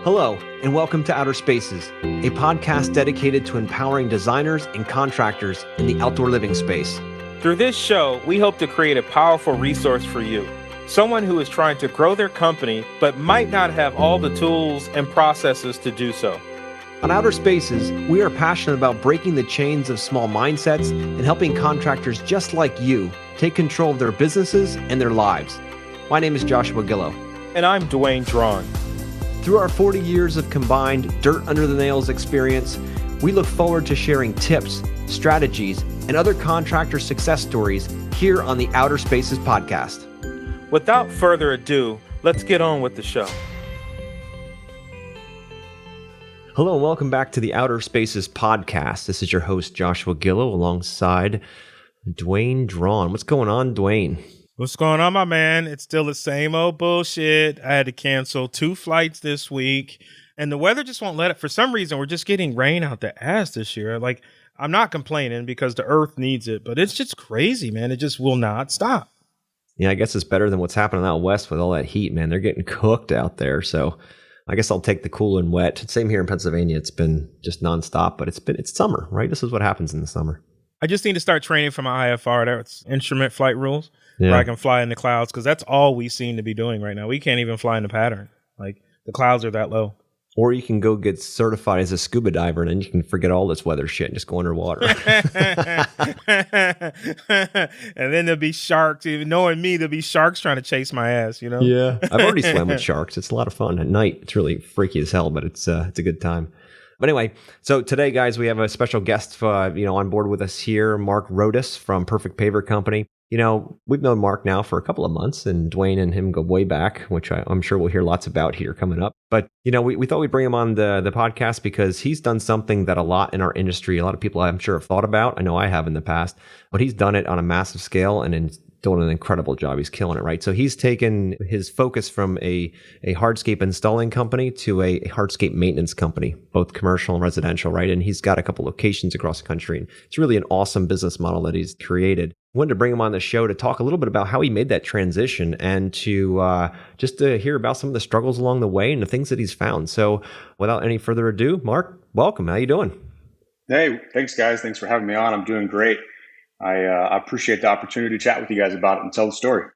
Hello, and welcome to Outer Spaces, a podcast dedicated to empowering designers and contractors in the outdoor living space. Through this show, we hope to create a powerful resource for you, someone who is trying to grow their company but might not have all the tools and processes to do so. On Outer Spaces, we are passionate about breaking the chains of small mindsets and helping contractors just like you take control of their businesses and their lives. My name is Joshua Gillow. And I'm Dwayne Drawn. Through our 40 years of combined dirt under the nails experience, we look forward to sharing tips, strategies, and other contractor success stories here on the Outer Spaces podcast. Without further ado, let's get on with the show. Hello and welcome back to the Outer Spaces podcast. This is your host, Joshua Gillow, alongside Dwayne Drawn. What's going on, Dwayne? What's going on, my man? It's still the same old bullshit. I had to cancel 2 flights this week, and the weather just won't let it. For some reason, we're just getting rain out the ass this year. Like, I'm not complaining because the earth needs it, but it's just crazy, man. It just will not stop. Yeah, I guess it's better than what's happening out west with all that heat, man. They're getting cooked out there, so I guess I'll take the cool and wet. Same here in Pennsylvania. It's been just nonstop, but it's summer, right? This is what happens in the summer. I just need to start training for my IFR. That's instrument flight rules. Yeah. Where I can fly in the clouds, because that's all we seem to be doing right now. We can't even fly in the pattern. Like, the clouds are that low. Or you can go get certified as a scuba diver, and then you can forget all this weather shit and just go underwater. And then there'll be sharks. Even knowing me, there'll be sharks trying to chase my ass, you know? Yeah. I've already swam with sharks. It's a lot of fun at night. It's really freaky as hell, but it's a good time. But anyway, so today, guys, we have a special guest, on board with us here, Mark Rodas from Perfect Paver Company. You know, we've known Mark now for a couple of months, and Dwayne and him go way back, which I'm sure we'll hear lots about here coming up. But, you know, we thought we'd bring him on the podcast because he's done something that a lot in our industry, a lot of people I'm sure have thought about. I know I have in the past, but he's done it on a massive scale and doing an incredible job. He's killing it, right? So he's taken his focus from a hardscape installing company to a hardscape maintenance company, both commercial and residential, right? And he's got a couple locations across the country. And it's really an awesome business model that he's created. I wanted to bring him on the show to talk a little bit about how he made that transition and to just to hear about some of the struggles along the way and the things that he's found. So without any further ado, Mark, welcome. How you doing? Hey, thanks, guys. Thanks for having me on. I'm doing great. I appreciate the opportunity to chat with you guys about it and tell the story.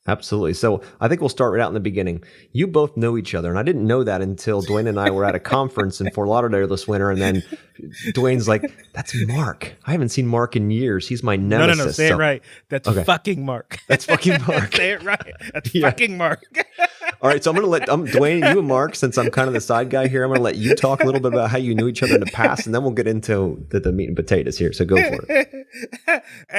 Absolutely. So I think we'll start right out in the beginning. You both know each other, and I didn't know that until Dwayne and I were at a conference in Fort Lauderdale this winter, and then Dwayne's like, "That's Mark. I haven't seen Mark in years. He's my nemesis." No. Say it right. That's okay. Fucking Mark. That's fucking Mark. Say it right. That's fucking Mark. All right, so I'm going to let Dwayne, you and Mark, since I'm kind of the side guy here, I'm going to let you talk a little bit about how you knew each other in the past, and then we'll get into the meat and potatoes here. So go for it.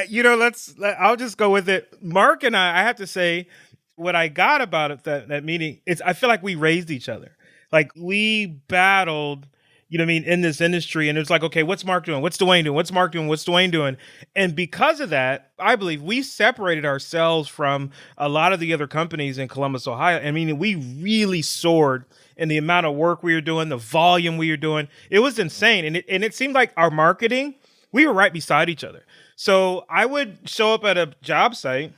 You know, I'll just go with it. Mark and I have to say, what I got about it, that meeting, I feel like we raised each other. Like, we battled, you know what I mean, in this industry. And it was like, okay, what's Mark doing? What's Dwayne doing? What's Mark doing? What's Dwayne doing? And because of that, I believe we separated ourselves from a lot of the other companies in Columbus, Ohio. I mean, we really soared in the amount of work we were doing, the volume we were doing. It was insane. And it seemed like our marketing, we were right beside each other. So I would show up at a job site,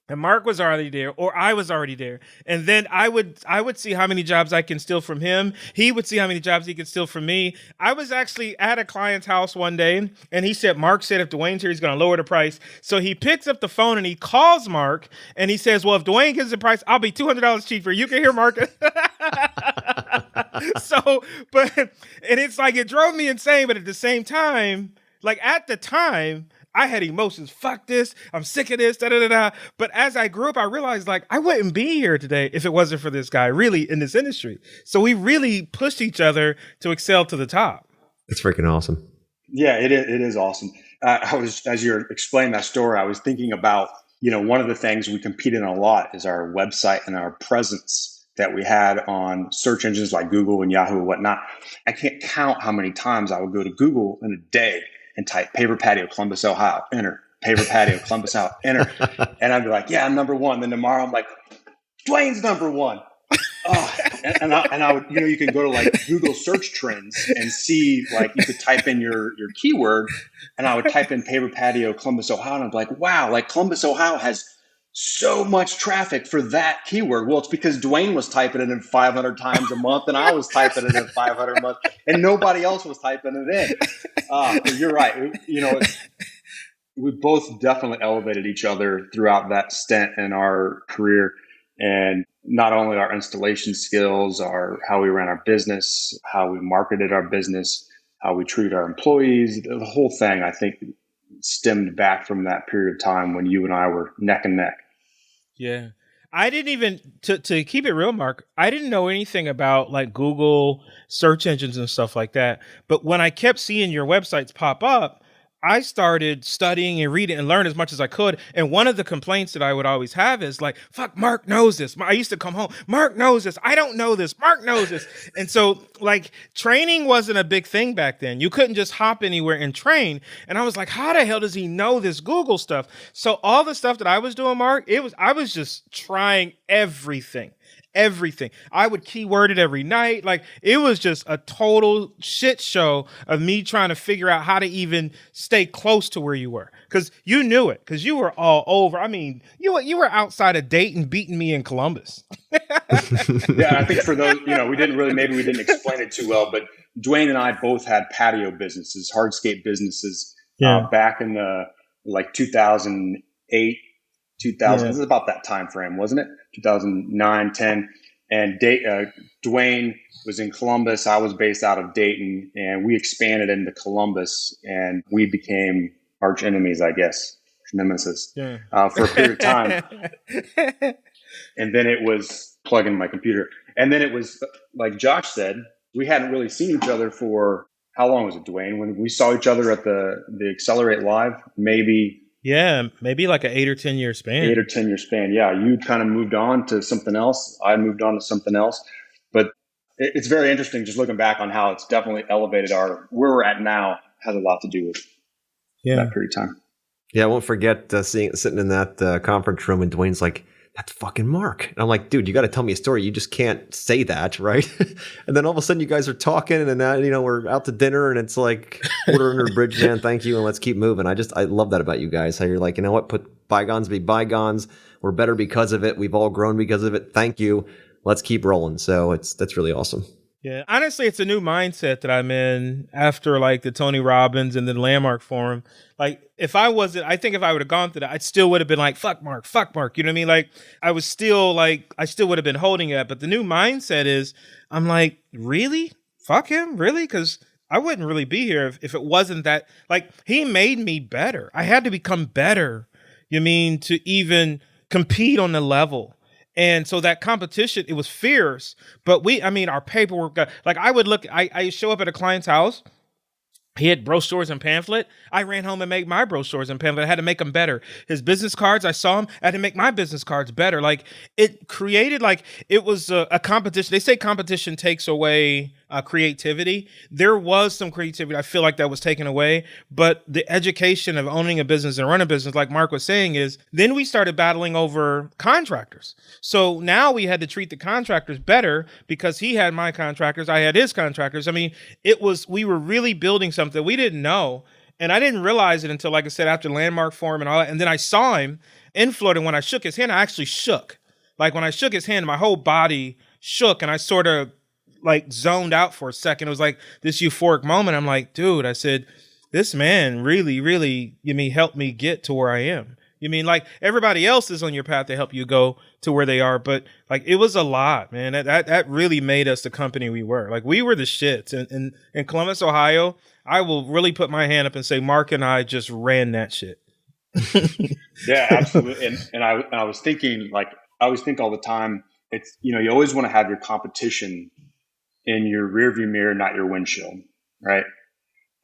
and Mark was already there, or I was already there. And then I would see how many jobs I can steal from him. He would see how many jobs he could steal from me. I was actually at a client's house one day, and he said, Mark said if Dwayne's here, he's going to lower the price. So he picks up the phone, and he calls Mark, and he says, well, if Dwayne gives the price, I'll be $200 cheaper. You can hear Mark. And it's like, it drove me insane. But at the same time, like at the time, I had emotions. Fuck this. I'm sick of this. But as I grew up, I realized like I wouldn't be here today if it wasn't for this guy really in this industry. So we really pushed each other to excel to the top. It's freaking awesome. Yeah, it is awesome. As you're explaining that story, I was thinking about, you know, one of the things we compete in a lot is our website and our presence that we had on search engines like Google and Yahoo and whatnot. I can't count how many times I would go to Google in a day and type paver patio, Columbus, Ohio, enter. Paver patio, Columbus, Ohio, enter. And I'd be like, yeah, I'm number one. Then tomorrow I'm like, Dwayne's number one. Oh, and I would, you know, you can go to like Google search trends and see, like, you could type in your keyword, and I would type in paver patio, Columbus, Ohio, and I'd be like, wow, like Columbus, Ohio has so much traffic for that keyword. Well, it's because Dwayne was typing it in 500 times a month, and I was typing it in 500 a month, and nobody else was typing it in. You're right. We both definitely elevated each other throughout that stint in our career, and not only our installation skills, our how we ran our business, how we marketed our business, how we treat our employees, the whole thing, I think, stemmed back from that period of time when you and I were neck and neck. Yeah. I didn't even, to keep it real, Mark, I didn't know anything about like Google search engines and stuff like that. But when I kept seeing your websites pop up, I started studying and reading and learn as much as I could. And one of the complaints that I would always have is like, fuck, Mark knows this. I used to come home, Mark knows this. I don't know this. Mark knows this. And so like training wasn't a big thing back then. You couldn't just hop anywhere and train. And I was like, how the hell does he know this Google stuff? So all the stuff that I was doing, Mark, I was just trying everything. I would keyword it every night. Like it was just a total shit show of me trying to figure out how to even stay close to where you were. Cause you knew it. Cause you were all over. I mean, you were outside of Dayton beating me in Columbus. Yeah. I think for those, maybe we didn't explain it too well, but Dwayne and I both had patio businesses, hardscape businesses, back in the like 2008, 2000. This is about that time frame, wasn't it? 2009, 10. And Dwayne was in Columbus. I was based out of Dayton, and we expanded into Columbus, and we became arch enemies, I guess, nemesis, for a period of time. And then it was plugging my computer. And then it was, like Josh said, we hadn't really seen each other for, how long was it, Dwayne? When we saw each other at the Accelerate Live, maybe like an 8 or 10 year span. 8 or 10 year span. Yeah. You kind of moved on to something else. I moved on to something else. But it's very interesting just looking back on how it's definitely elevated where we're at now has a lot to do with that period of time. Yeah. I won't forget sitting in that conference room and Dwayne's like, that's fucking Mark. And I'm like, dude, you got to tell me a story. You just can't say that, right? And then all of a sudden you guys are talking and then, we're out to dinner and it's like, order under the bridge, man. Thank you. And let's keep moving. I love that about you guys. How you're like, you know what? Put bygones be bygones. We're better because of it. We've all grown because of it. Thank you. Let's keep rolling. So that's really awesome. Yeah, honestly, it's a new mindset that I'm in after like the Tony Robbins and the Landmark Forum. Like I think if I would have gone through that, I still would have been like, fuck Mark. You know what I mean? Like I still would have been holding it. But the new mindset is I'm like, really? Fuck him? Really? Because I wouldn't really be here if it wasn't that, like, he made me better. I had to become better. You mean to even compete on the level. And so that competition, it was fierce, but our paperwork I show up at a client's house. He had brochures and pamphlet. I ran home and made my brochures and pamphlet. I had to make them better. His business cards, I saw him. I had to make my business cards better. Like it created, it was a competition. They say competition takes away creativity. There was some creativity. I feel like that was taken away, but the education of owning a business and running a business, like Mark was saying, is then we started battling over contractors. So now we had to treat the contractors better because he had my contractors. I had his contractors. I mean, we were really building something we didn't know. And I didn't realize it until, like I said, after Landmark Forum and all that. And then I saw him in Florida. When I shook his hand, I actually shook. Like when I shook his hand, my whole body shook and I sort of like zoned out for a second. It was like this euphoric moment. I'm like, dude, I said, this man really, really, helped me get to where I am. You mean like everybody else is on your path to help you go to where they are. But like, it was a lot, man. That really made us the company we were. Like we were the shits in Columbus, Ohio. I will really put my hand up and say, Mark and I just ran that shit. Yeah, absolutely. And I was thinking, like, I always think all the time, it's, you always want to have your competition in your rearview mirror, not your windshield. Right.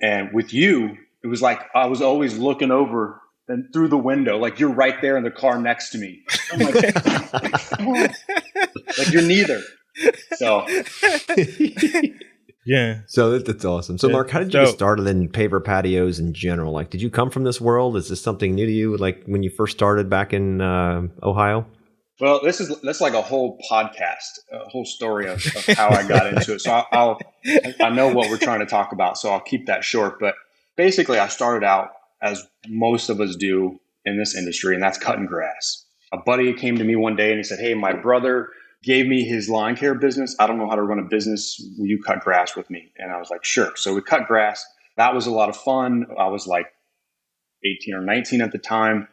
And with you, it was like, I was always looking over and through the window, like you're right there in the car next to me. I'm like, like you're neither. So yeah. So that's awesome. So Mark, how did you get started in paver patios in general? Like, did you come from this world? Is this something new to you? Like when you first started back in Ohio? Well, that's like a whole podcast, a whole story of how I got into it. So I know what we're trying to talk about, so I'll keep that short. But basically, I started out as most of us do in this industry, and that's cutting grass. A buddy came to me one day and he said, hey, my brother gave me his lawn care business. I don't know how to run a business. Will you cut grass with me? And I was like, sure. So we cut grass. That was a lot of fun. I was like 18 or 19 at the time.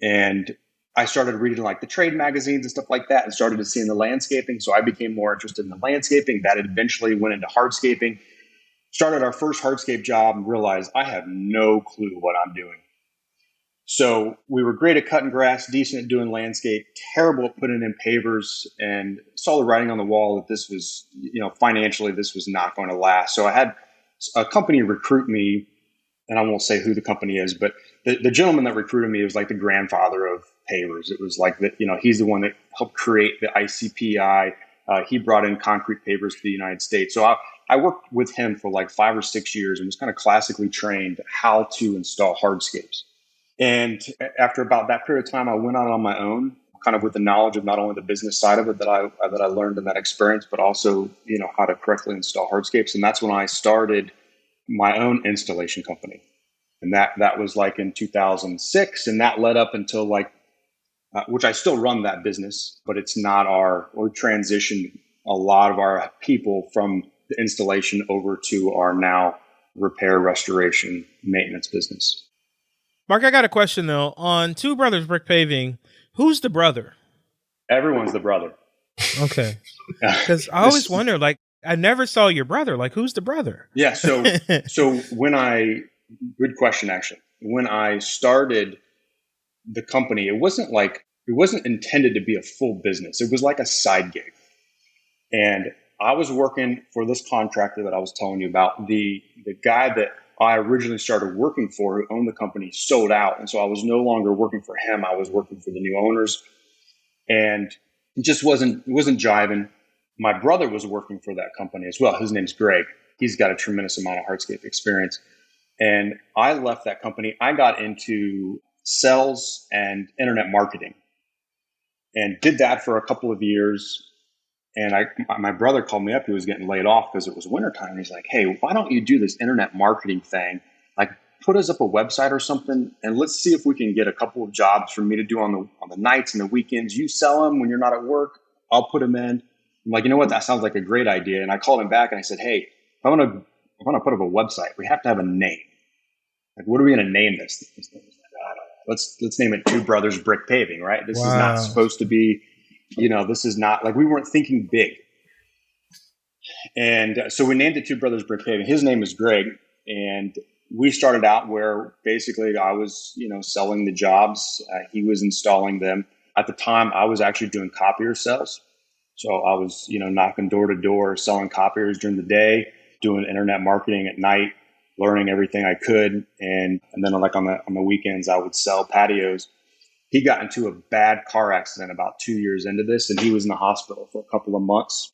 And I started reading like the trade magazines and stuff like that and started to see in the landscaping. So I became more interested in the landscaping. That eventually went into hardscaping. Started our first hardscape job and realized I have no clue what I'm doing. So we were great at cutting grass, decent at doing landscape, terrible at putting in pavers, and saw the writing on the wall that this was, financially, this was not going to last. So I had a company recruit me, and I won't say who the company is, but the gentleman that recruited me was like the grandfather of pavers. It was like that, he's the one that helped create the ICPI. He brought in concrete pavers to the United States. So I worked with him for like 5 or 6 years and was kind of classically trained how to install hardscapes. And after about that period of time, I went out on my own, kind of with the knowledge of not only the business side of it that I learned in that experience, but also, how to correctly install hardscapes. And that's when I started my own installation company. And that was like in 2006. And that led up until which I still run that business, but it's not we transitioned a lot of our people from the installation over to our now repair, restoration, maintenance business. Mark, I got a question though. On Two Brothers Brick Paving, who's the brother? Everyone's the brother. Okay. Because I always wonder, I never saw your brother. Who's the brother? Yeah. So good question, actually. When I started the company, it wasn't intended to be a full business. It was like a side gig. And I was working for this contractor that I was telling you about. The guy that I originally started working for, who owned the company, sold out. And so I was no longer working for him. I was working for the new owners. And it just wasn't jiving. My brother was working for that company as well. His name's Greg. He's got a tremendous amount of hardscape experience. And I left that company. I got into sales and internet marketing and did that for a couple of years. And my brother called me up. He was getting laid off because it was wintertime. He's like, hey, why don't you do this internet marketing thing? Put us up a website or something, and let's see if we can get a couple of jobs for me to do on the nights and the weekends. You sell them when you're not at work. I'll put them in. I'm like, you know what? That sounds like a great idea. And I called him back and I said, hey, I want to put up a website. We have to have a name. What are we going to name this thing? I don't know. Let's name it Two Brothers Brick Paving, right? This is not supposed to be, this is not we weren't thinking big. And so we named it Two Brothers Brick Paving. His name is Greg. And we started out where basically I was, selling the jobs. He was installing them. At the time, I was actually doing copier sales. So I was, knocking door to door, selling copiers during the day, doing internet marketing at night, learning everything I could. And then on the weekends, I would sell patios. He got into a bad car accident about 2 years into this, and he was in the hospital for a couple of months.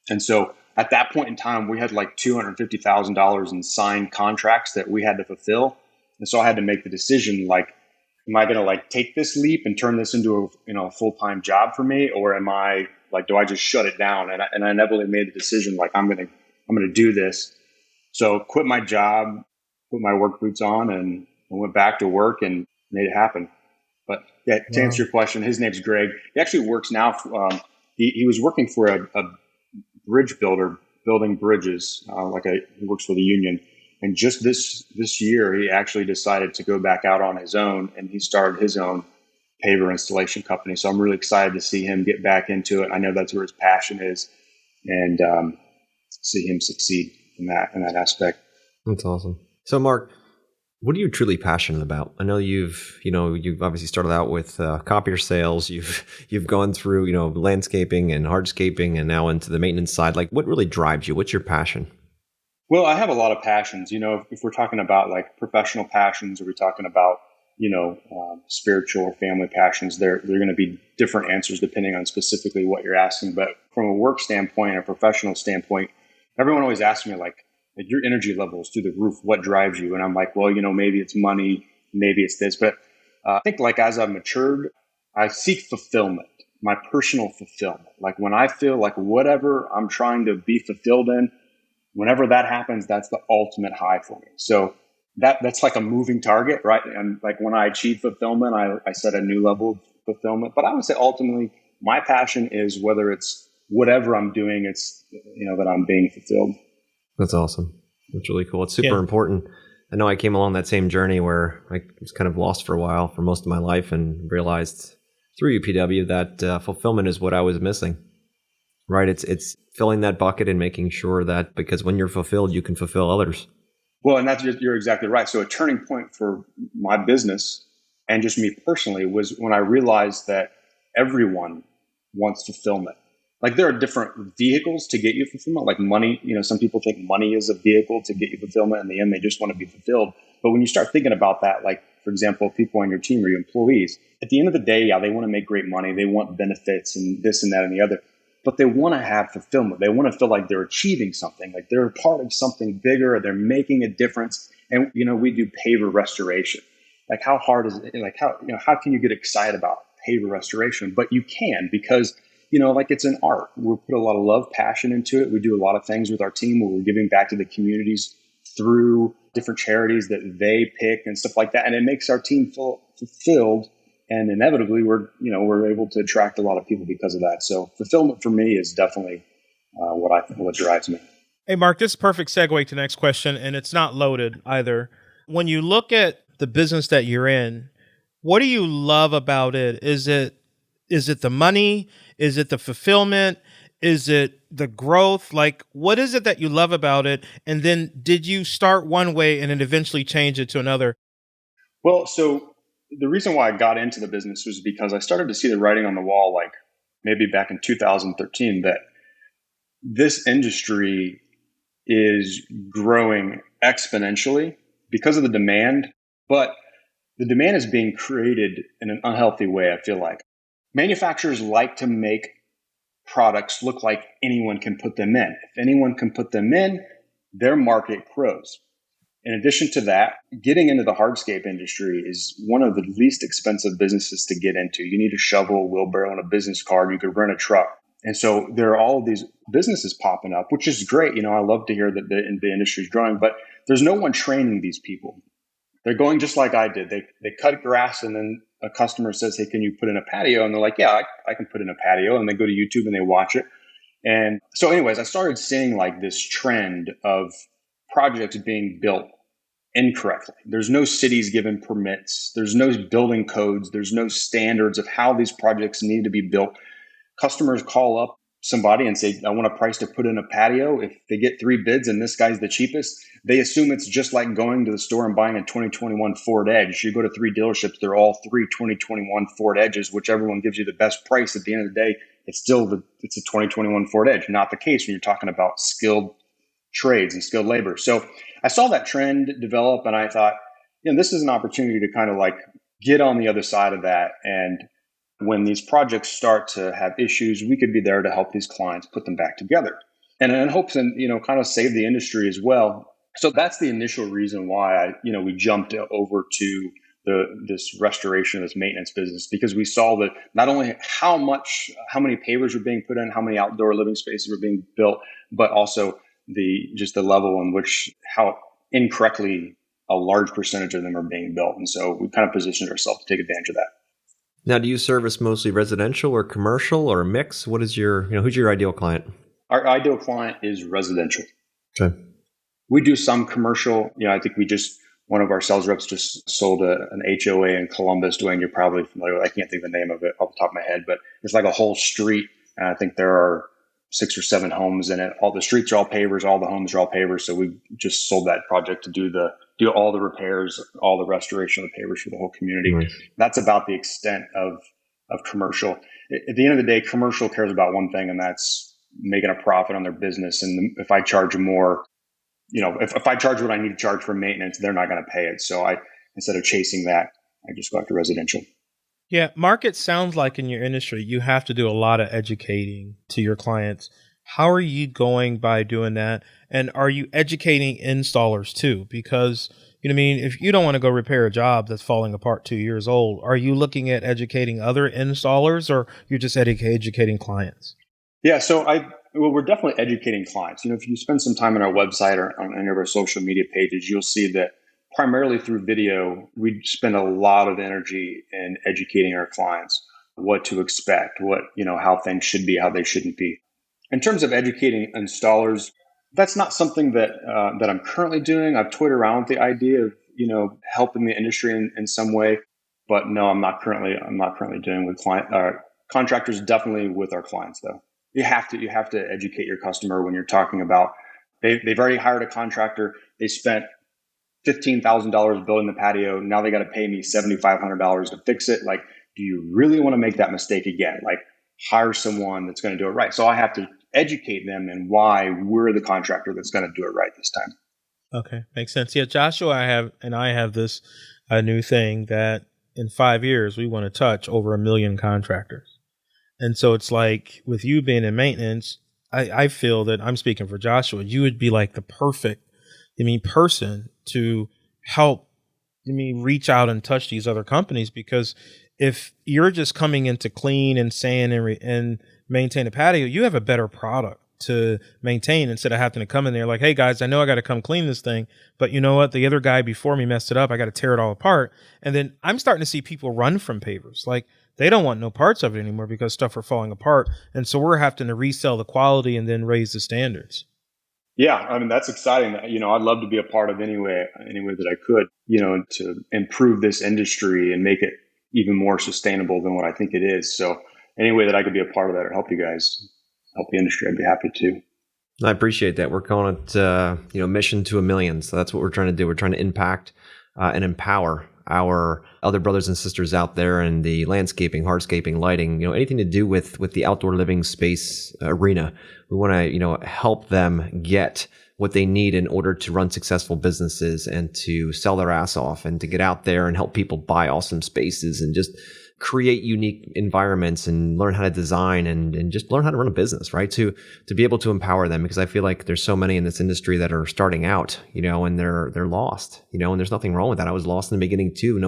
And so at that point in time, we had $250,000 in signed contracts that we had to fulfill. And so I had to make the decision, am I going to take this leap and turn this into a full-time job for me? Or am I do I just shut it down? And I inevitably made the decision, I'm going to do this. So quit my job, put my work boots on, and went back to work and made it happen. But yeah, to answer your question, his name's Greg. He actually works now. He was working for a bridge builder, building bridges. He works for the union. And just this year, he actually decided to go back out on his own, and he started his own paver installation company. So I'm really excited to see him get back into it. I know that's where his passion is, and see him succeed in that aspect. That's awesome. So Mark, what are you truly passionate about? I know you've obviously started out with copier sales. You've gone through, landscaping and hardscaping and now into the maintenance side. What really drives you? What's your passion? Well, I have a lot of passions. If we're talking about professional passions, or we're talking about, spiritual or family passions, they're going to be different answers depending on specifically what you're asking. But from a work standpoint, a professional standpoint, everyone always asks me your energy levels through the roof, what drives you? And I'm like, well, maybe it's money, maybe it's this. But I think as I've matured, I seek fulfillment, my personal fulfillment. When I feel whatever I'm trying to be fulfilled in, whenever that happens, that's the ultimate high for me. So that's a moving target, right? And when I achieve fulfillment, I set a new level fulfillment. But I would say ultimately my passion is whether it's whatever I'm doing, it's, that I'm being fulfilled. That's awesome. That's really cool. It's super important. I know I came along that same journey where I was kind of lost for a while for most of my life and realized through UPW that fulfillment is what I was missing, right? It's filling that bucket and making sure that, because when you're fulfilled, you can fulfill others. Well, and you're exactly right. So a turning point for my business and just me personally was when I realized that everyone wants fulfillment. Like there are different vehicles to get you fulfillment, like money. Some people think money is a vehicle to get you fulfillment. In the end, they just want to be fulfilled. But when you start thinking about that, like, for example, people on your team or your employees, at the end of the day, yeah, they want to make great money. They want benefits and this and that and the other. But they want to have fulfillment. They want to feel like they're achieving something, like they're a part of something bigger, or they're making a difference. And, we do paver restoration. Like how hard is it? Like how can you get excited about paver restoration? But you can, because like it's an art. We put a lot of love, passion into it. We do a lot of things with our team where we're giving back to the communities through different charities that they pick and stuff like that. And it makes our team feel fulfilled. And inevitably, we're able to attract a lot of people because of that. So fulfillment for me is definitely what drives me. Hey, Mark, this is a perfect segue to the next question, and it's not loaded either. When you look at the business that you're in, what do you love about it? Is it the money? Is it the fulfillment? Is it the growth? Like, what is it that you love about it? And then did you start one way and then eventually change it to another? Well, so the reason why I got into the business was because I started to see the writing on the wall, like maybe back in 2013, that this industry is growing exponentially because of the demand, but the demand is being created in an unhealthy way, I feel like. Manufacturers like to make products look like anyone can put them in. If anyone can put them in, their market grows. In addition to that, getting into the hardscape industry is one of the least expensive businesses to get into. You need a shovel, wheelbarrow, and a business card. You could rent a truck. And so there are all of these businesses popping up, which is great. I love to hear that the industry is growing, but there's no one training these people. They're going just like I did. They cut grass, and then a customer says, "Hey, can you put in a patio?" And they're like, "Yeah, I can put in a patio." And they go to YouTube and they watch it. And so anyways, I started seeing like this trend of projects being built incorrectly. There's no cities given permits. There's no building codes. There's no standards of how these projects need to be built. Customers call up somebody and say, "I want a price to put in a patio." If they get 3 bids and this guy's the cheapest, they assume it's just like going to the store and buying a 2021 Ford Edge. You go to 3 dealerships, they're all 3 2021 Ford Edges, whichever one gives you the best price. At the end of the day, it's a 2021 Ford Edge. Not the case when you're talking about skilled trades and skilled labor. So I saw that trend develop, and I thought, this is an opportunity to kind of like get on the other side of that. And when these projects start to have issues, we could be there to help these clients put them back together, and in hopes and kind of save the industry as well. So that's the initial reason why we jumped over to this restoration, this maintenance business, because we saw that not only how many pavers were being put in, how many outdoor living spaces were being built, but also the level in which how incorrectly a large percentage of them are being built. And so we kind of positioned ourselves to take advantage of that. Now, do you service mostly residential or commercial or a mix? What is who's your ideal client? Our ideal client is residential. Okay. We do some commercial. I think one of our sales reps just sold an HOA in Columbus. Dwayne, you're probably familiar with. I can't think of the name of it off the top of my head, but it's like a whole street. And I think there are 6 or 7 homes in it. All the streets are all pavers. All the homes are all pavers. So we just sold that project to do all the repairs, all the restoration of the pavers for the whole community. Nice. That's about the extent of commercial. At the end of the day, commercial cares about one thing, and that's making a profit on their business. And if I charge more, if I charge what I need to charge for maintenance, they're not going to pay it. So instead of chasing that, I just go after residential. Yeah, Mark, it sounds like in your industry, you have to do a lot of educating to your clients. How are you going by doing that? And are you educating installers too? Because, if you don't want to go repair a job that's falling apart 2 years old, are you looking at educating other installers, or you're just educating clients? Yeah, so we're definitely educating clients. If you spend some time on our website or on any of our social media pages, you'll see that primarily through video, we spend a lot of energy in educating our clients. what to expect, how things should be, how they shouldn't be. In terms of educating installers, that's not something that I'm currently doing. I've toyed around with the idea of helping the industry in some way, but no, I'm not currently doing with contractors. Definitely with our clients, though. You have to educate your customer when you're talking about they've already hired a contractor. They spent $15,000 building the patio. Now they got to pay me $7,500 to fix it. Like, do you really want to make that mistake again? Like, hire someone that's going to do it right. So I have to educate them and why we're the contractor that's going to do it right this time. Okay, makes sense. Yeah, Joshua, I have this new thing that in 5 years we want to touch over 1 million contractors. And so it's like with you being in maintenance, I feel that I'm speaking for Joshua. You would be like the perfect, person to help reach out and touch these other companies, because if you're just coming in to clean and sand and maintain a patio, you have a better product to maintain instead of having to come in there like, hey guys, I know I got to come clean this thing, but you know what? The other guy before me messed it up. I got to tear it all apart. And then I'm starting to see people run from pavers. Like, they don't want no parts of it anymore because stuff are falling apart. And so we're having to resell the quality and then raise the standards. Yeah, I mean, that's exciting. I'd love to be a part of any way that I could, to improve this industry and make it even more sustainable than what I think it is. So any way that I could be a part of that or help you guys, help the industry, I'd be happy to. I appreciate that. We're calling it, mission to 1 million. So that's what we're trying to do. We're trying to impact and empower our other brothers and sisters out there in the landscaping, hardscaping, lighting, anything to do with the outdoor living space arena. We want to, help them get what they need in order to run successful businesses and to sell their ass off and to get out there and help people buy awesome spaces and just create unique environments and learn how to design and just learn how to run a business, right? To be able to empower them, because I feel like there's so many in this industry that are starting out, and they're lost, and there's nothing wrong with that. I was lost in the beginning too.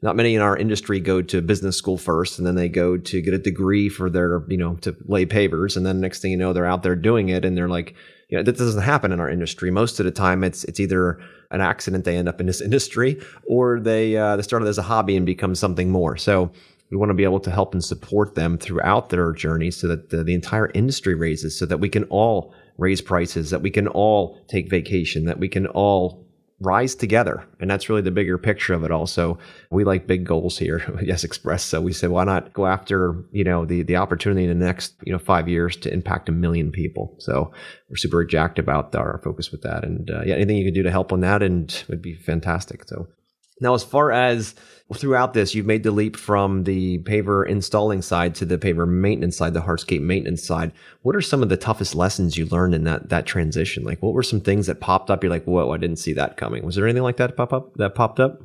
Not many in our industry go to business school first, and then they go to get a degree for their, to lay pavers. And then next thing you know, they're out there doing it. And they're like, that doesn't happen in our industry. Most of the time it's either an accident, they end up in this industry, or they started as a hobby and become something more. So we want to be able to help and support them throughout their journey so that the entire industry raises, so that we can all raise prices, that we can all take vacation, that we can all rise together. And that's really the bigger picture of it all. So we like big goals here at Yes Express. So we said, why not go after, the opportunity in the next, 5 years to impact 1 million people. So we're super jacked about our focus with that. And anything you can do to help on that and would be fantastic. So now, as far as throughout this, you've made the leap from the paver installing side to the paver maintenance side, the hardscape maintenance side. What are some of the toughest lessons you learned in that transition? Like, what were some things that popped up? You're like, whoa, I didn't see that coming. Was there anything like that popped up?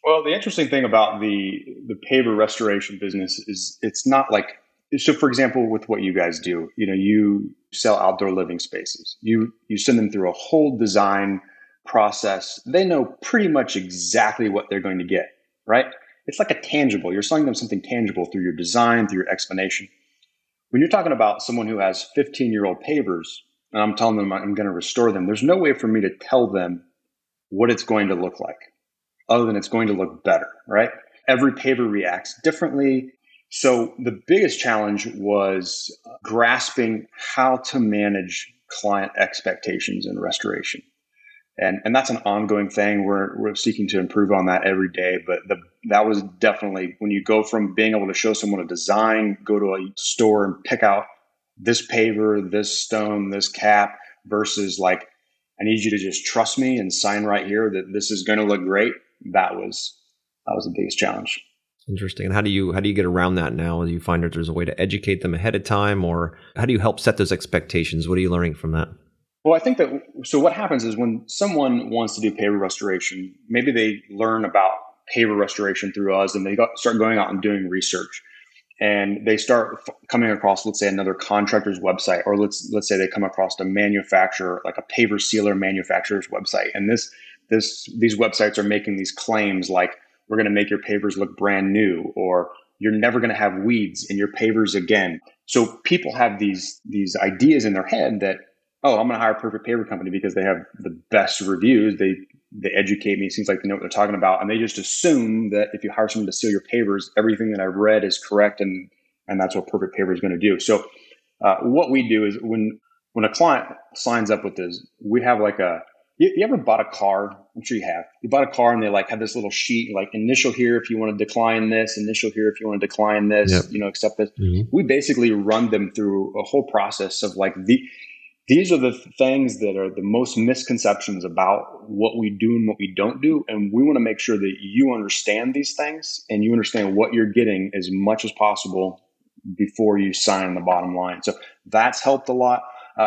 Well, the interesting thing about the paver restoration business is it's not like, so for example, with what you guys do, you sell outdoor living spaces. You send them through a whole design process. They know pretty much exactly what they're going to get, right? It's like a tangible. You're selling them something tangible through your design, through your explanation. When you're talking about someone who has 15-year-old pavers, and I'm telling them I'm going to restore them, there's no way for me to tell them what it's going to look like, other than it's going to look better, right? Every paver reacts differently. So the biggest challenge was grasping how to manage client expectations in restoration. And that's an ongoing thing. We're seeking to improve on that every day. But that was definitely when you go from being able to show someone a design, go to a store and pick out this paver, this stone, this cap, versus like, I need you to just trust me and sign right here that this is going to look great. That was the biggest challenge. Interesting. And how do you get around that now? Do you find that there's a way to educate them ahead of time, or how do you help set those expectations? What are you learning from that? Well, I think so what happens is when someone wants to do paver restoration, maybe they learn about paver restoration through us and they start going out and doing research. And they start coming across, let's say, another contractor's website, or let's say they come across a manufacturer, like a paver sealer manufacturer's website. And these websites are making these claims like, we're going to make your pavers look brand new, or you're never going to have weeds in your pavers again. So people have these ideas in their head that, oh, I'm going to hire a perfect paver company because they have the best reviews. They educate me. It seems like they know what they're talking about. And they just assume that if you hire someone to seal your pavers, everything that I've read is correct. And that's what Perfect Paver is going to do. So what we do is when a client signs up with this, we have like you ever bought a car? I'm sure you have. You bought a car and they like have this little sheet, like initial here if you want to decline this, initial here if you want to decline this, Yep. Accept this. Mm-hmm. We basically run them through a whole process of like these are the things that are the most misconceptions about what we do and what we don't do. And we want to make sure that you understand these things and you understand what you're getting as much as possible before you sign the bottom line. So that's helped a lot.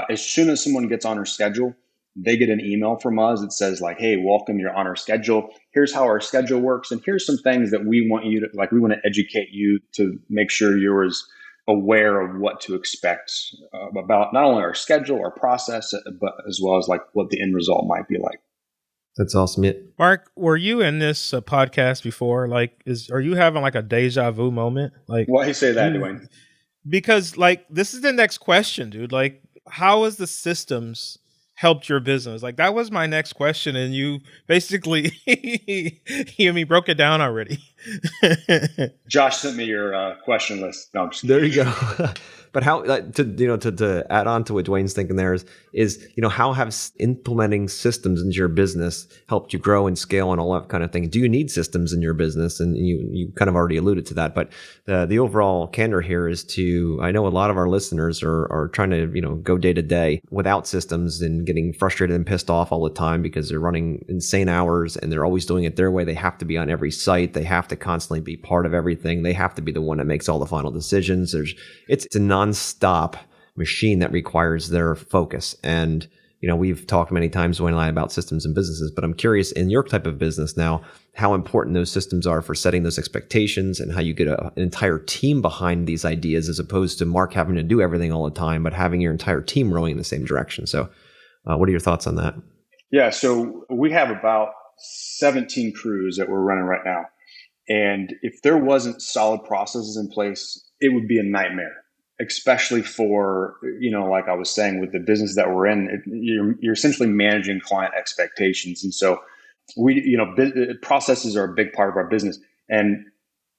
As soon as someone gets on our schedule, they get an email from us that says like, hey, welcome, you're on our schedule. Here's how our schedule works. And here's some things that we want you to, like, we want to educate you to make sure you're as aware of what to expect about not only our schedule, our process, but as well as like what the end result might be like. That's awesome. Yeah. Mark, were you in this podcast before? Like, are you having like a deja vu moment? Like, why you say that, Dwayne? Because like, this is the next question, dude. Like, how has the systems helped your business? Like, that was my next question, and you basically broke it down already. Josh sent me your question list. No, there you go. But how to add on to what Dwayne's thinking there is how have implementing systems into your business helped you grow and scale and all that kind of thing? Do you need systems in your business? And you kind of already alluded to that, but the overall candor here is I know a lot of our listeners are trying to go day to day without systems and getting frustrated and pissed off all the time because they're running insane hours and they're always doing it their way. They have to be on every site. They have to constantly be part of everything. They have to be the one that makes all the final decisions. It's a non-stop machine that requires their focus. And, we've talked many times, Dwayne and I, about systems and businesses, but I'm curious in your type of business now, how important those systems are for setting those expectations and how you get an entire team behind these ideas as opposed to Mark having to do everything all the time, but having your entire team rowing in the same direction. So what are your thoughts on that? Yeah. So we have about 17 crews that we're running right now. And if there wasn't solid processes in place, it would be a nightmare. Especially for, like I was saying, with the business that we're in, you're essentially managing client expectations. And so processes are a big part of our business. And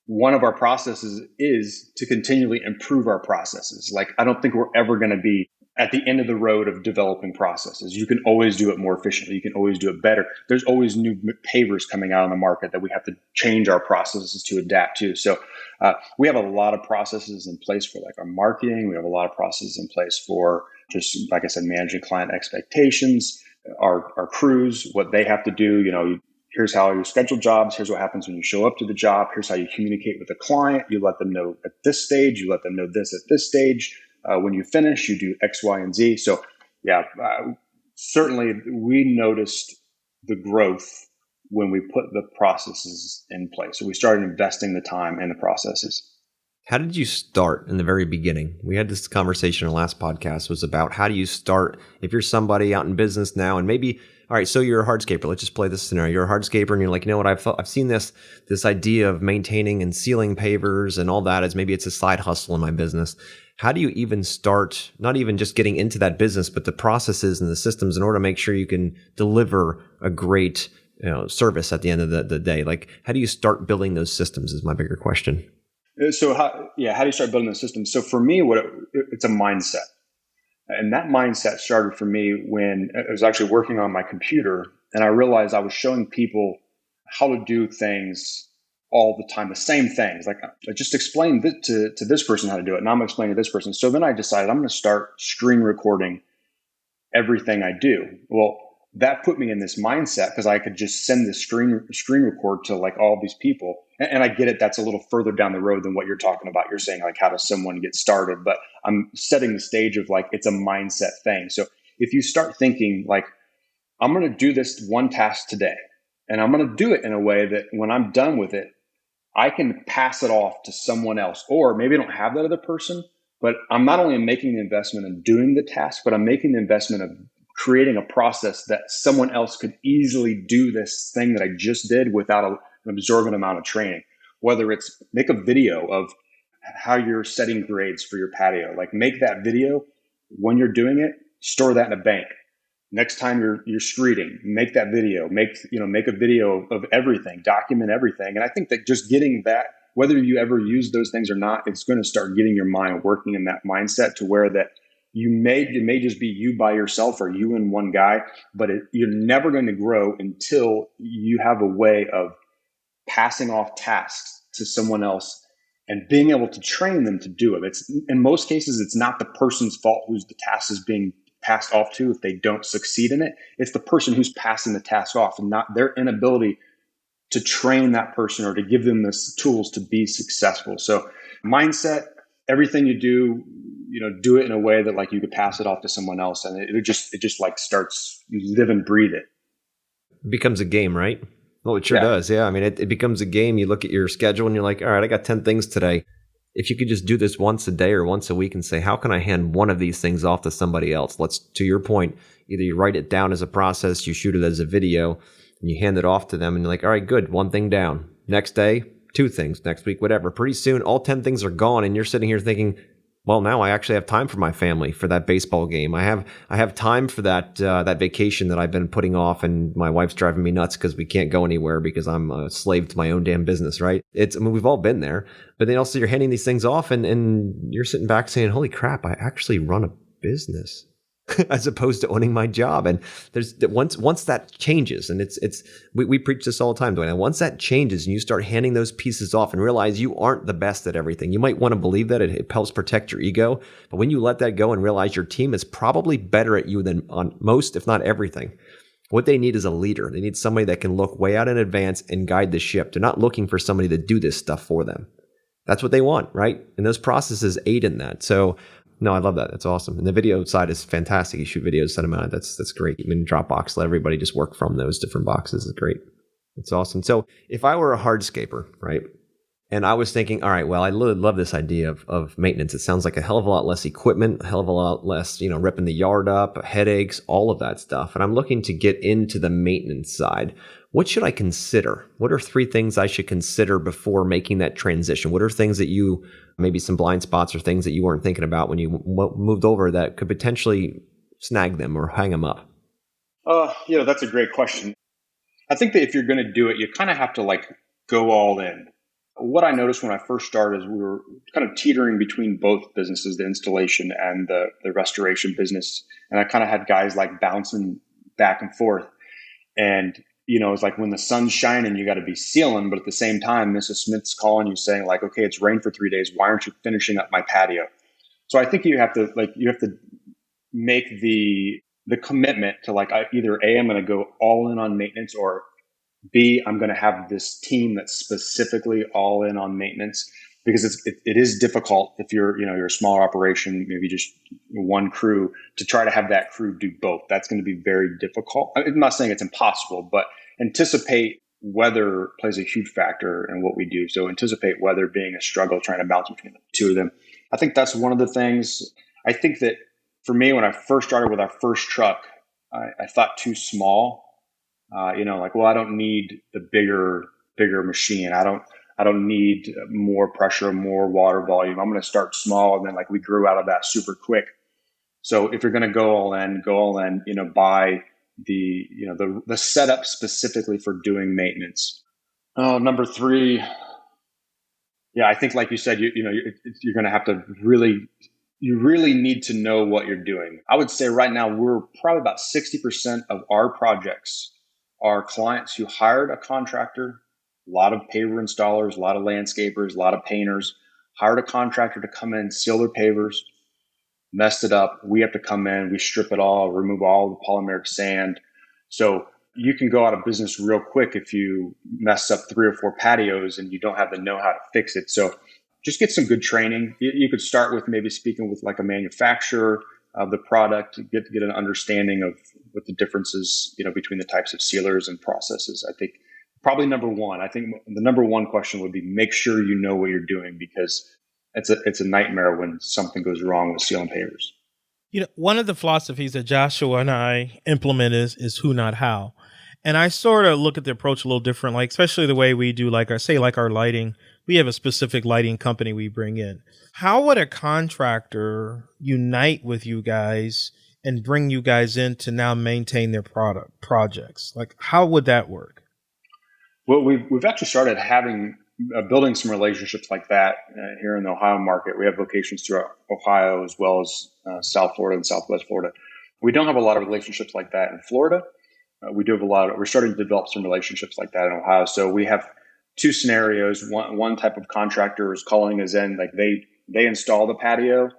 one of our processes is to continually improve our processes. Like, I don't think we're ever going to be at the end of the road of developing processes. You can always do it more efficiently. You can always do it better. There's always new pavers coming out on the market that we have to change our processes to adapt to. So we have a lot of processes in place for like our marketing. We have a lot of processes in place for just, like I said, managing client expectations, our crews, what they have to do. Here's how you schedule jobs. Here's what happens when you show up to the job. Here's how you communicate with the client. You let them know at this stage. You let them know this at this stage. When you finish, you do X, Y, and Z. So, certainly we noticed the growth when we put the processes in place. So we started investing the time in the processes. How did you start in the very beginning? We had this conversation in the last podcast was about how do you start if you're somebody out in business now and maybe, all right, so you're a hardscaper. Let's just play this scenario. You're a hardscaper and you're like, what, I've seen this idea of maintaining and sealing pavers and all that as maybe it's a side hustle in my business. How do you even start, not even just getting into that business, but the processes and the systems in order to make sure you can deliver a great service at the end of the day? Like, how do you start building those systems is my bigger question. So how do you start building the system? So for me, it's a mindset. And that mindset started for me when I was actually working on my computer and I realized I was showing people how to do things all the time, the same things. Like I just explained to this person how to do it and I'm explaining to this person. So then I decided I'm going to start screen recording everything I do. Well, that put me in this mindset because I could just send this screen record to like all these people. And I get it. That's a little further down the road than what you're talking about. You're saying like, how does someone get started? But I'm setting the stage of like, it's a mindset thing. So if you start thinking like, I'm going to do this one task today and I'm going to do it in a way that when I'm done with it, I can pass it off to someone else, or maybe I don't have that other person, but I'm not only making the investment in doing the task, but I'm making the investment of creating a process that someone else could easily do this thing that I just did without an absorbent amount of training. Whether it's make a video of how you're setting grades for your patio, like make that video when you're doing it, store that in a bank. Next time you're streeting, make that video, make a video of everything, document everything. And I think that just getting that, whether you ever use those things or not, it's going to start getting your mind working in that mindset to where that it may just be you by yourself or you and one guy, but you're never going to grow until you have a way of passing off tasks to someone else and being able to train them to do it. It's in most cases, it's not the person's fault whose the task is being passed off to if they don't succeed in it. It's the person who's passing the task off and not their inability to train that person or to give them the tools to be successful. So mindset, everything you do, do it in a way that like you could pass it off to someone else, and it just like starts, you live and breathe it. It becomes a game, right? Well, it sure does. Yeah. I mean, it becomes a game. You look at your schedule and you're like, all right, I got 10 things today. If you could just do this once a day or once a week and say, how can I hand one of these things off to somebody else? To your point, either you write it down as a process, you shoot it as a video, and you hand it off to them and you're like, all right, good, one thing down. Next day, 2 things. Next week, whatever. Pretty soon, all 10 things are gone and you're sitting here thinking, well, now I actually have time for my family, for that baseball game. I have time for that vacation that I've been putting off, and my wife's driving me nuts because we can't go anywhere because I'm a slave to my own damn business, right? We've all been there. But then also you're handing these things off and you're sitting back saying, holy crap, I actually run a business as opposed to owning my job. And there's once that changes, and we preach this all the time, Dwayne. And once that changes and you start handing those pieces off and realize you aren't the best at everything, you might want to believe that it helps protect your ego. But when you let that go and realize your team is probably better at you than on most, if not everything, what they need is a leader. They need somebody that can look way out in advance and guide the ship. They're not looking for somebody to do this stuff for them. That's what they want, right? And those processes aid in that. So no, I love that. That's awesome. And the video side is fantastic. You shoot videos, send them out. That's great. Even Dropbox, let everybody just work from those different boxes is great. It's awesome. So if I were a hardscaper, right, and I was thinking, all right, well, I love this idea of maintenance. It sounds like a hell of a lot less equipment, a hell of a lot less, ripping the yard up, headaches, all of that stuff. And I'm looking to get into the maintenance side. What should I consider? What are 3 things I should consider before making that transition? What are things that maybe some blind spots or things that you weren't thinking about when you moved over that could potentially snag them or hang them up? That's a great question. I think that if you're going to do it, you kind of have to like go all in. What I noticed when I first started is we were kind of teetering between both businesses, the installation and the restoration business. And I kind of had guys like bouncing back and forth. And it's like when the sun's shining, you got to be sealing. But at the same time, Mrs. Smith's calling you saying like, okay, it's rained for 3 days. Why aren't you finishing up my patio? So I think you have to make the commitment to like, either A, I'm going to go all in on maintenance, or B, I'm going to have this team that's specifically all in on maintenance, because it is difficult if you're a smaller operation, maybe just one crew, to try to have that crew do both. That's going to be very difficult. I'm not saying it's impossible, but anticipate weather plays a huge factor in what we do. So anticipate weather being a struggle, trying to bounce between the 2 of them. I think that's one of the things. I think that for me, when I first started with our first truck, I thought too small. I don't need the bigger machine. I don't need more pressure, more water volume. I'm going to start small. And then we grew out of that super quick. So if you're going to go all in, buy the setup specifically for doing maintenance. Number 3. Yeah, I think like you said, you're going to have to you really need to know what you're doing. I would say right now, we're probably about 60% of our projects are clients who hired a contractor, a lot of paver installers, a lot of landscapers, a lot of painters, hired a contractor to come in, seal their pavers, messed it up. We have to come in, we strip it all, remove all the polymeric sand. So you can go out of business real quick if you mess up 3 or 4 patios and you don't have the know-how to fix it. So just get some good training. You could start with maybe speaking with like a manufacturer of the product, get an understanding of what the differences, between the types of sealers and processes. I think probably number 1. I think the number 1 question would be make sure you know what you're doing, because it's a nightmare when something goes wrong with sealing pavers. One of the philosophies that Joshua and I implement is who, not how. And I sort of look at the approach a little different, like especially the way we do, like our lighting. We have a specific lighting company we bring in. How would a contractor unite with you guys and bring you guys in to now maintain their projects? Like, how would that work? Well, we've actually started having building some relationships like that here in the Ohio market. We have locations throughout Ohio as well as South Florida and Southwest Florida. We don't have a lot of relationships like that in Florida. We do have we're starting to develop some relationships like that in Ohio. So we have two scenarios. One type of contractor is calling us in, like they install the patio,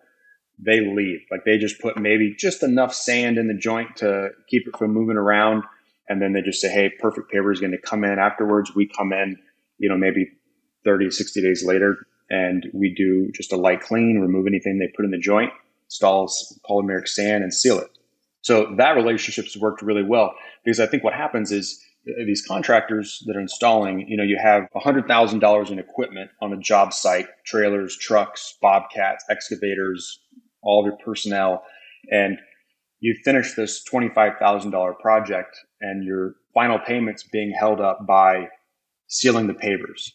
they leave. Like they just put maybe just enough sand in the joint to keep it from moving around. And then they just say, hey, Perfect Paver is going to come in afterwards. We come in, maybe 30, 60 days later, and we do just a light clean, remove anything they put in the joint, install polymeric sand, and seal it. So that relationship's worked really well, because I think what happens is these contractors that are installing, you have $100,000 in equipment on a job site, trailers, trucks, bobcats, excavators, all of your personnel, and you finish this $25,000 project and your final payment's being held up by sealing the pavers.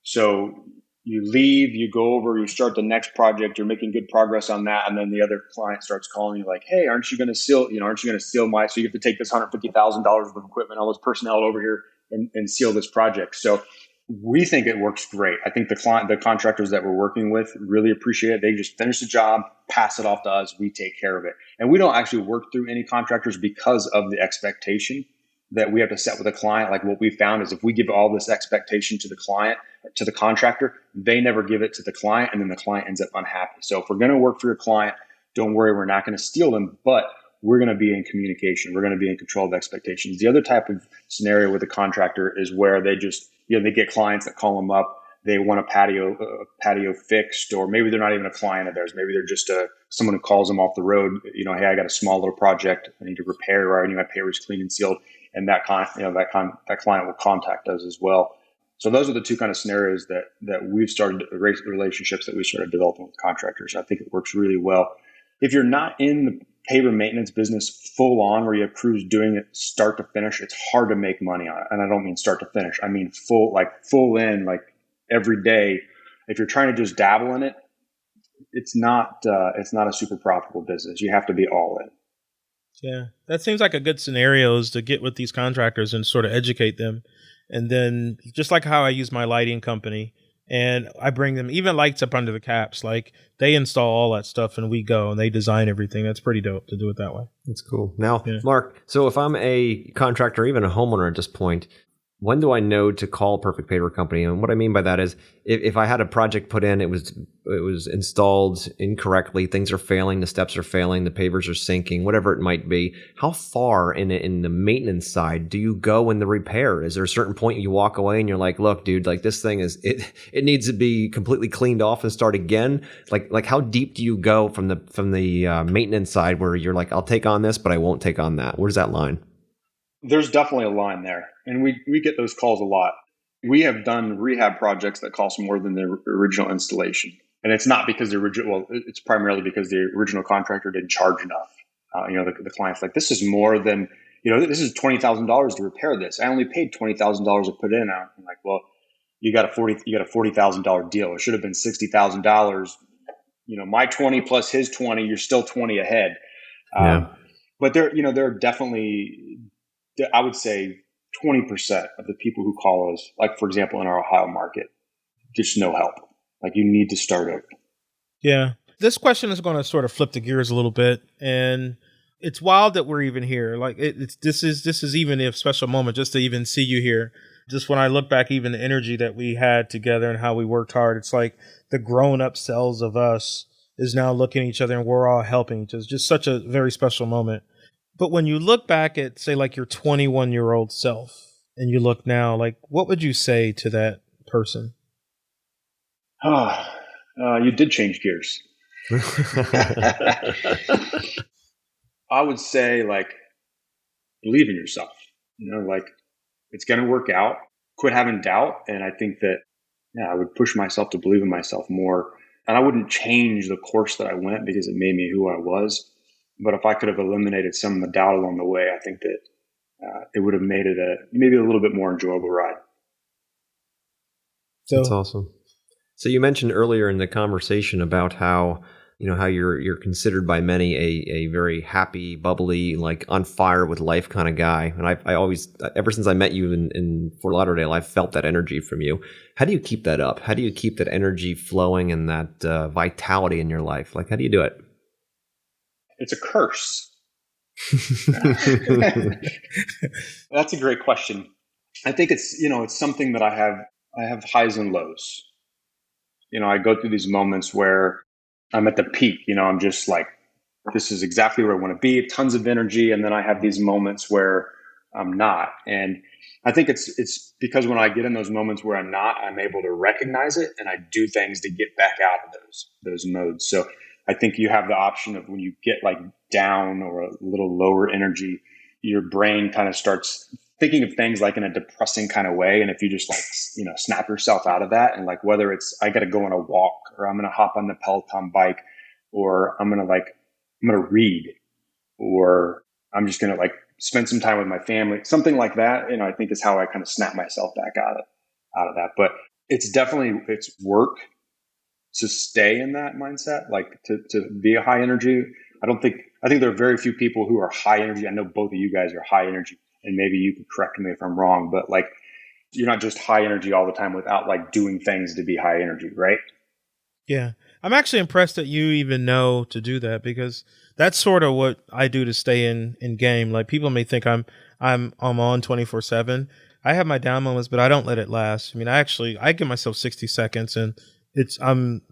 So you leave, you go over, you start the next project, you're making good progress on that. And then the other client starts calling you like, hey, aren't you going to seal my, so you have to take this $150,000 worth of equipment, all this personnel over here and seal this project. So we think it works great. I think the contractors that we're working with really appreciate it. They just finish the job, pass it off to us. We take care of it. And we don't actually work through any contractors because of the expectation that we have to set with a client. Like what we found is if we give all this expectation to the client, to the contractor, they never give it to the client, and then the client ends up unhappy. So if we're going to work for your client, don't worry, we're not going to steal them, but we're going to be in communication. We're going to be in control of expectations. The other type of scenario with a contractor is where they just, they get clients that call them up. They want a patio fixed, or maybe they're not even a client of theirs. Maybe they're just someone who calls them off the road. Hey, I got a small little project I need to repair, or I need my pavers cleaned and sealed. And that client will contact us as well. So those are the two kind of scenarios that we've started, relationships that we started developing with contractors. I think it works really well. If you're not in the paver maintenance business full on, where you have crews doing it start to finish, it's hard to make money on it. And I don't mean start to finish. I mean full in, like every day. If you're trying to just dabble in it, it's not a super profitable business. You have to be all in. Yeah, that seems like a good scenario, is to get with these contractors and sort of educate them. And then just like how I use my lighting company, and I bring them even lights up under the caps, like they install all that stuff and we go and they design everything. That's pretty dope to do it that way. That's cool. Now, yeah. Mark, so if I'm a contractor, even a homeowner at this point, when do I know to call Perfect Paver Company? And what I mean by that is, if I had a project put in, it was installed incorrectly, things are failing, the steps are failing, the pavers are sinking, whatever it might be. How far in the maintenance side do you go in the repair? Is there a certain point you walk away and you're like, look, dude, like this thing it needs to be completely cleaned off and start again? Like how deep do you go from the maintenance side, where you're like, I'll take on this, but I won't take on that? Where's that line? There's definitely a line there. And we get those calls a lot. We have done rehab projects that cost more than the original installation. And it's not because it's primarily because the original contractor didn't charge enough. The client's like, this is more than, this is $20,000 to repair this. I only paid $20,000 to put in. I'm like, well, you got a $40,000 deal. It should have been $60,000. My 20 plus his 20, you're still 20 ahead. Yeah. But there are definitely, I would say 20% of the people who call us, like for example, in our Ohio market, just no help. Like you need to start over. Yeah. This question is going to sort of flip the gears a little bit, and it's wild that we're even here. Like this is even a special moment just to even see you here. Just when I look back, even the energy that we had together and how we worked hard, it's like the grown up selves of us is now looking at each other and we're all helping each other. It's just such a very special moment. But when you look back at, say, like your 21-year-old self, and you look now, like, what would you say to that person? You did change gears. I would say, like, believe in yourself. Like, it's going to work out. Quit having doubt. And I think that, I would push myself to believe in myself more. And I wouldn't change the course that I went because it made me who I was. But if I could have eliminated some of the doubt along the way, I think that it would have made it maybe a little bit more enjoyable ride. That's awesome. So you mentioned earlier in the conversation about how how you're considered by many a very happy, bubbly, like on fire with life kind of guy. And I always, ever since I met you in Fort Lauderdale, I've felt that energy from you. How do you keep that up? How do you keep that energy flowing and that vitality in your life? Like, how do you do it? It's a curse. That's a great question. I think it's something that I have highs and lows. I go through these moments where I'm at the peak, I'm just like, this is exactly where I want to be, tons of energy. And then I have these moments where I'm not. And I think it's because when I get in those moments where I'm not, I'm able to recognize it and I do things to get back out of those modes. So I think you have the option of when you get like down or a little lower energy, your brain kind of starts thinking of things like in a depressing kind of way. And if you just like, snap yourself out of that and like, whether it's, I got to go on a walk or I'm going to hop on the Peloton bike or I'm going to read or I'm just going to like spend some time with my family, something like that. I think is how I kind of snap myself back out of that. But it's work to stay in that mindset, like to be a high energy. I think there are very few people who are high energy. I know both of you guys are high energy and maybe you can correct me if I'm wrong, but like you're not just high energy all the time without like doing things to be high energy, right? Yeah. I'm actually impressed that you even know to do that because that's sort of what I do to stay in game. Like people may think I'm on 24/7. I have my down moments, but I don't let it last. I mean, I give myself 60 seconds and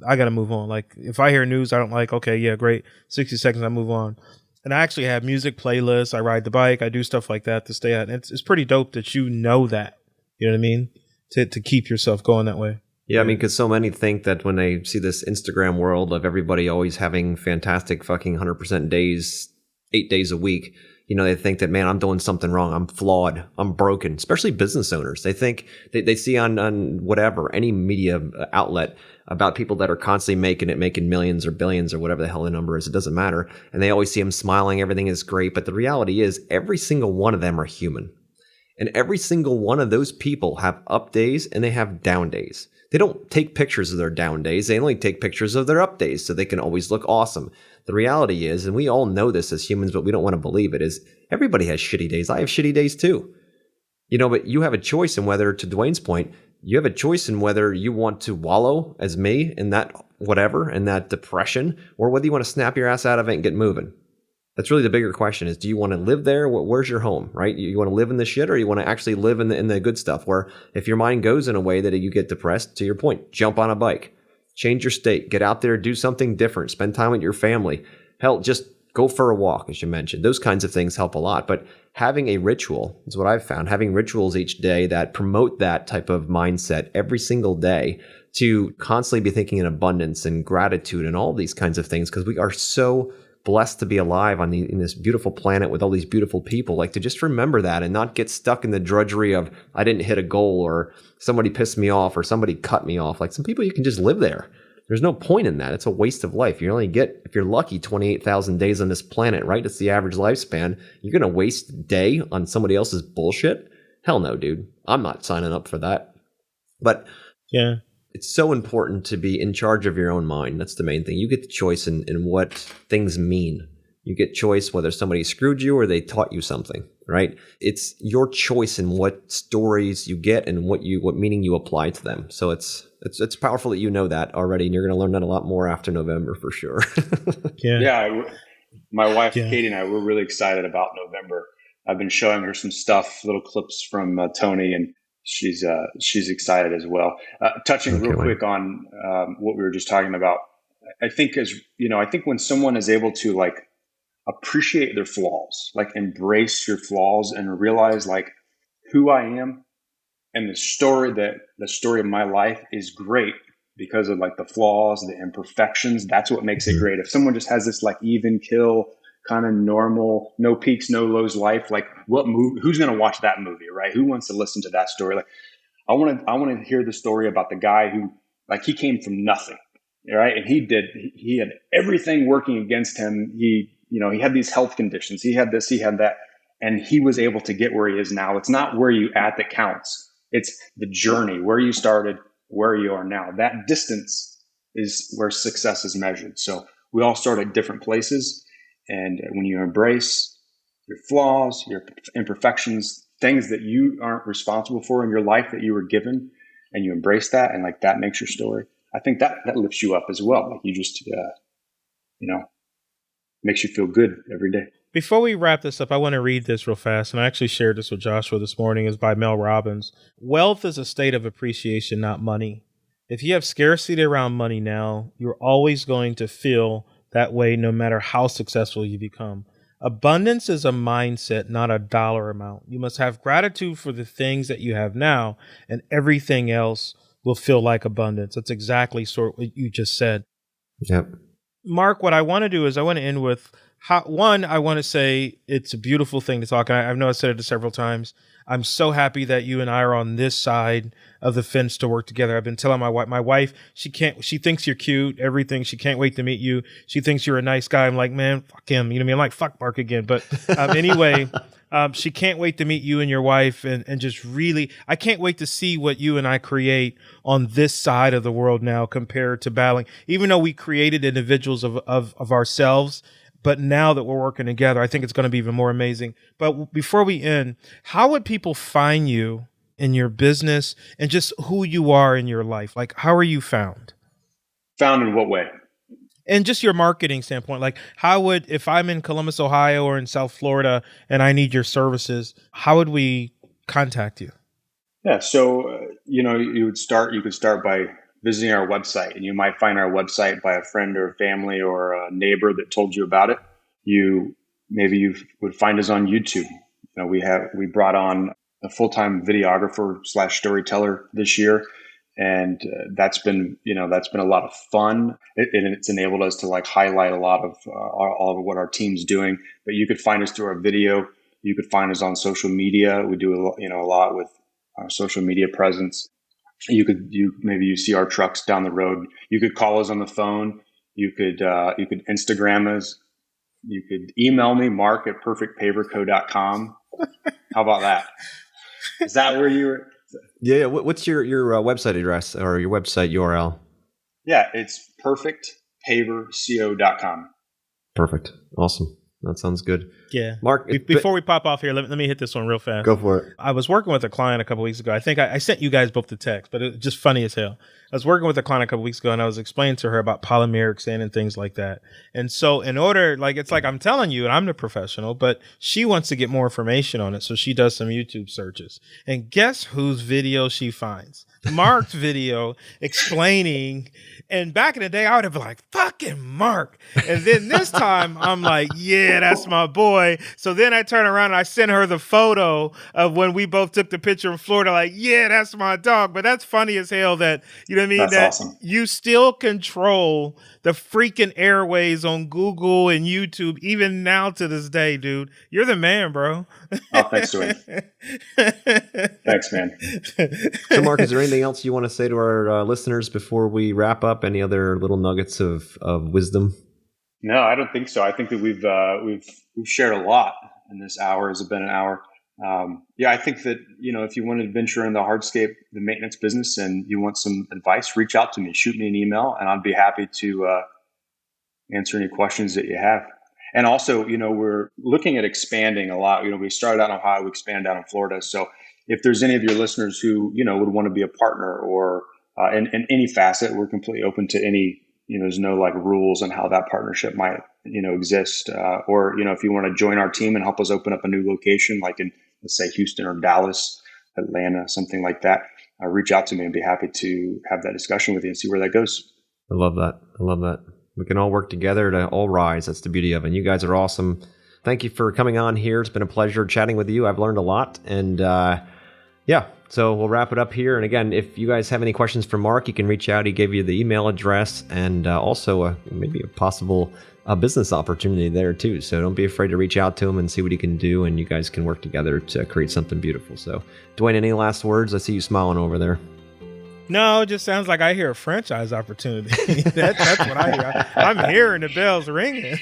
I got to move on. Like if I hear news I don't like, okay, yeah, great. 60 seconds, I move on. And I actually have music playlists. I ride the bike. I do stuff like that to stay at. And it's pretty dope that you know that. You know what I mean? To keep yourself going that way. Yeah, I mean, because so many think that when they see this Instagram world of everybody always having fantastic fucking 100% days, 8 days a week, they think that, man, I'm doing something wrong. I'm flawed. I'm broken, especially business owners. They think they see on whatever, any media outlet about people that are constantly making millions or billions or whatever the hell the number is. It doesn't matter. And they always see them smiling. Everything is great. But the reality is every single one of them are human. And every single one of those people have up days and they have down days. They don't take pictures of their down days. They only take pictures of their up days so they can always look awesome. The reality is, and we all know this as humans, but we don't want to believe it, is everybody has shitty days. I have shitty days too. But you have a choice in whether, to Dwayne's point, you have a choice in whether you want to wallow as me in that whatever, in that depression, or whether you want to snap your ass out of it and get moving. That's really the bigger question is, do you want to live there? Where's your home, right? You want to live in the shit or you want to actually live in the good stuff where if your mind goes in a way that you get depressed, to your point, jump on a bike, change your state, get out there, do something different, spend time with your family. Hell, just go for a walk, as you mentioned. Those kinds of things help a lot. But having a ritual is what I've found. Having rituals each day that promote that type of mindset every single day to constantly be thinking in abundance and gratitude and all these kinds of things because we are so blessed to be alive in this beautiful planet with all these beautiful people, like to just remember that and not get stuck in the drudgery of I didn't hit a goal or somebody pissed me off or somebody cut me off. Like some people, you can just live there. There's no point in that. It's a waste of life. You only get, if you're lucky, 28,000 days on this planet, right? It's the average lifespan. You're going to waste a day on somebody else's bullshit? Hell no, dude. I'm not signing up for that. But yeah, it's so important to be in charge of your own mind. That's the main thing. You get the choice in what things mean. You get choice whether somebody screwed you or they taught you something, right? It's your choice in what stories you get and what meaning you apply to them. So it's powerful that you know that already, and you're going to learn that a lot more after November for sure. Yeah. My wife, Katie, and I, we're really excited about November. I've been showing her some stuff, little clips from Tony, and she's excited as well. Touching real quick on what we were just talking about, I think when someone is able to like appreciate their flaws, like embrace your flaws and realize like who I am and the story of my life is great because of like the flaws, the imperfections. That's what makes it great. If someone just has this like even kill kind of normal, no peaks, no lows life, like who's going to watch that movie, right? Who wants to listen to that story? Like I want to hear the story about the guy who like he came from nothing, right? And he had everything working against him. He had these health conditions. He had this, he had that, and he was able to get where he is now. It's not where you at that counts. It's the journey, where you started, where you are now. That distance is where success is measured. So we all start at different places. And when you embrace your flaws, your imperfections, things that you aren't responsible for in your life that you were given, and you embrace that, and like that makes your story, I think that lifts you up as well. Like you just, makes you feel good every day. Before we wrap this up, I want to read this real fast. And I actually shared this with Joshua this morning. It's by Mel Robbins. Wealth is a state of appreciation, not money. If you have scarcity around money now, you're always going to feel that way no matter how successful you become. Abundance is a mindset, not a dollar amount. You must have gratitude for the things that you have now, and everything else will feel like abundance. That's exactly sort of what you just said. Yep. Mark, what I want to do is I want to end with I want to say it's a beautiful thing to talk. I know I said it several times. I'm so happy that you and I are on this side of the fence to work together. I've been telling my wife, she thinks you're cute, everything. She can't wait to meet you. She thinks you're a nice guy. I'm like, man, fuck him. You know what I mean? I'm like, fuck Mark again. But anyway, she can't wait to meet you and your wife and just really, I can't wait to see what you and I create on this side of the world now compared to battling. Even though we created individuals of ourselves, but now that we're working together, I think it's going to be even more amazing. But before we end, how would people find you in your business and just who you are in your life? Like, how are you found? Found in what way? And just your marketing standpoint, like if I'm in Columbus, Ohio or in South Florida and I need your services, how would we contact you? Yeah. So, you could start by visiting our website, and you might find our website by a friend or a family or a neighbor that told you about it. You would find us on YouTube. We brought on a full-time videographer / storyteller this year. And that's been a lot of fun. It's enabled us to highlight a lot of all of what our team's doing. But you could find us through our video. You could find us on social media. We do a lot with our social media presence. You see our trucks down the road. You could call us on the phone. You could Instagram us. You could email me, mark@perfectpaverco.com. How about that? Is that where you were? Yeah. What's your website address or your website URL? Yeah, it's perfectpaverco.com. Perfect. Awesome. That sounds good. Yeah. Mark, before we pop off here, let me hit this one real fast. Go for it. I was working with a client a couple weeks ago. I think I sent you guys both the text, but it's just funny as hell. I was working with a client a couple weeks ago and I was explaining to her about polymeric sand and things like that. And so in order, it's like I'm telling you, and I'm the professional, but she wants to get more information on it. So she does some YouTube searches. And guess whose video she finds? Mark's video explaining. And back in the day, I would have been like, fucking Mark. And then this time I'm like, yeah, that's my boy. So then I turn around and I send her the photo of when we both took the picture in Florida, like, yeah, that's my dog. But that's funny as hell that, you know what I mean? That's that awesome. You still control the freaking airways on Google and YouTube, even now to this day, dude. You're the man, bro. Oh, thanks, Dwayne. Thanks, man. So, Mark, is there anything else you want to say to our listeners before we wrap up? Any other little nuggets of wisdom? No, I don't think so. I think that we've shared a lot in this hour. Has been an hour? I think that if you want to venture in the hardscape, the maintenance business, and you want some advice, reach out to me. Shoot me an email, and I'd be happy to answer any questions that you have. And also, we're looking at expanding a lot. We started out in Ohio, we expanded out in Florida. So if there's any of your listeners who, would want to be a partner or in any facet, we're completely open to any, there's no rules on how that partnership might, exist. Or, if you want to join our team and help us open up a new location, like in, let's say, Houston or Dallas, Atlanta, something like that, reach out to me and be happy to have that discussion with you and see where that goes. I love that. We can all work together to all rise. That's the beauty of it. And you guys are awesome. Thank you for coming on here. It's been a pleasure chatting with you. I've learned a lot. And so we'll wrap it up here. And again, if you guys have any questions for Mark, you can reach out. He gave you the email address and also maybe a possible business opportunity there too. So don't be afraid to reach out to him and see what he can do. And you guys can work together to create something beautiful. So Dwayne, any last words? I see you smiling over there. No, it just sounds like I hear a franchise opportunity. That's what I hear. I'm hearing the bells ringing.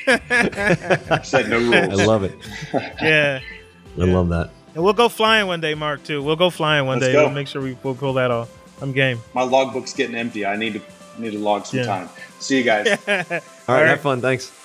Said no rules. I love it. Yeah. I love that. And we'll go flying one day, Mark, too. We'll go flying one Let's day. go. We'll make sure we'll pull that off. I'm game. My logbook's getting empty. I need to log some time. See you guys. All right, have fun. Thanks.